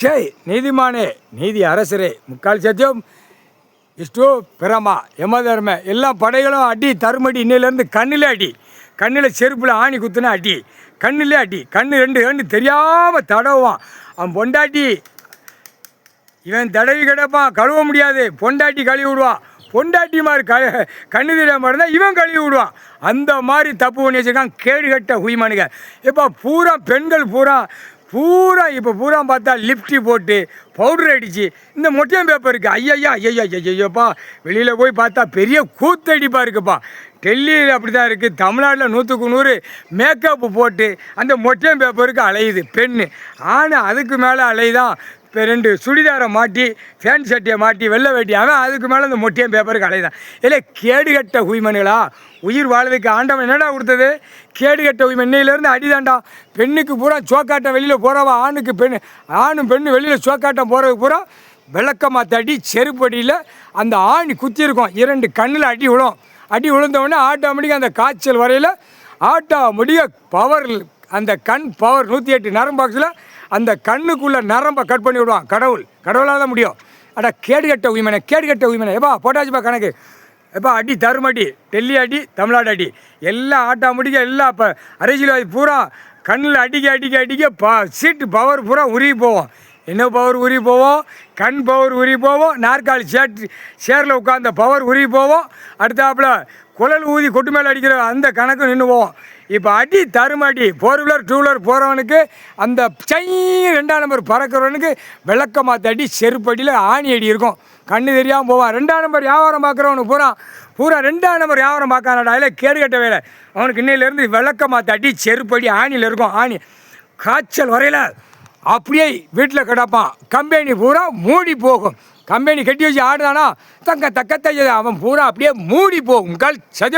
ஜெய் நீதிமானே, நீதி அரசரே, முக்கால் சத்தியம், இஷ்டு பிரமா, யமதர்ம, எல்லா படைகளும் அடி தருமடி. இன்னிலேருந்து கண்ணில் அடி, கண்ணில் செருப்பில் ஆணி குத்துனா அடி, கண்ணிலே அடி, கண்ணு ரெண்டு ரெண்டு தெரியாமல் தடவுவான். அவன் பொண்டாட்டி இவன் தடவி கிடப்பான், கழுவ முடியாது. பொண்டாட்டி கழுவி விடுவான். பொண்டாட்டி மாதிரி கண்ணு தெரியாமல் இருந்தால் இவன் கழுவி விடுவான். அந்த மாதிரி தப்பு பண்ணி வச்சுருக்கான் கேடுகட்ட ஹுய்மானுங்க. இப்போ பூரா பெண்கள் பூரா இப்போ பூரா பார்த்தா லிப்டி போட்டு பவுடர் அடித்து இந்த மொட்டையம் பேப்பர் இருக்குது. ஐயா ஐயோப்பா, வெளியில் போய் பார்த்தா பெரிய கூத்தடிப்பாக இருக்குப்பா. டெல்லியில் அப்படி தான் இருக்குது. தமிழ்நாட்டில் 100க்கு 100 மேக்கப்பு போட்டு அந்த மொட்டையம் பேப்பருக்கு அலையுது பெண்ணு. ஆனால் அதுக்கு மேலே அலையுதான் இப்போ 2 சுடிதாரை மாட்டி ஃபேன் சட்டியை மாட்டி வெள்ளை வேட்டி. அவன் அதுக்கு மேலே அந்த மொட்டையம் பேப்பருக்கு அலையுதான். இல்லை கேடுகட்ட ஹுய்மனுகளா, உயிர் வாழ்றதுக்கு ஆண்டவன் என்னடா கொடுத்தது? கேடுகட்ட ஹுய்மன். இன்னையிலேருந்து அடிதாண்டா. பெண்ணுக்கு பூரா சோக்காட்டம் வெளியில் போகிறவா, ஆணுக்கு ஆணும் பெண்ணு வெளியில் சோக்காட்டம் போகிறதுக்கு பூரா விளக்கமாக தட்டி செருப்படியில் அந்த ஆணி குத்திருக்கோம். 2 கண்ணில் அடி விழும். அடி விழுந்தவுடனே ஆட்டோமேட்டிக்காக அந்த காய்ச்சல் வரையில் ஆட்டோமேட்டிக்காக பவர், அந்த கண் பவர் 108 நரம்பு பாக்ஸில் அந்த கண்ணுக்குள்ளே நரம்பை கட் பண்ணி விடுவான். கடவுளால் தான் முடியும். அடா கேடுகட்ட உயிமனை எப்பா போட்டாச்சுப்பா கணக்கு. எப்பா அடி தருமடி, டெல்லி அடி, தமிழ்நாடு அடி, எல்லாம் ஆட்டோமேட்டிக்காக எல்லாம் இப்போ அரசியல்வாதி பூரா கண்ணில் அடிக்க சீட்டு பவர் பூரா உருகி போவோம். என்ன பவர் உருகி போவோம்? கண் பவர் உருகி போவோம். நாற்காலி சேரில் உட்காந்த பவர் உருகி போவோம். அடுத்தாப்புல குழல் ஊதி கொட்டு மேலே அடிக்கிற அந்த கணக்கு நின்று போவோம். இப்போ அடி தருமடி. 4 வீலர் 2 வீலர் போகிறவனுக்கு, அந்த 2ஆம் நம்பர் பறக்கிறவனுக்கு விளக்கமாக தட்டி செருப்படியில் ஆணி அடி இருக்கும். கண்ணு தெரியாமல் போவான். 2ஆம் நம்பர் வியாபாரம் பார்க்குறவனுக்கு பூரா 2ஆம் நம்பர் வியாபாரம் பார்க்கானடா. இல்லை கேடுகட்ட வேலை. அவனுக்கு இன்னையிலேருந்து விளக்கமாக தட்டி செருப்படி ஆணியில் இருக்கும். ஆணி காய்ச்சல் வரையில் அப்படியே வீட்டில் கிடப்பான். கம்பெனி பூரா மூடி போகும். கம்பெனி கட்டி வச்சு ஆடுதானா தக்க தைய அவன் பூரா அப்படியே மூடி போகும். சத்தியம்.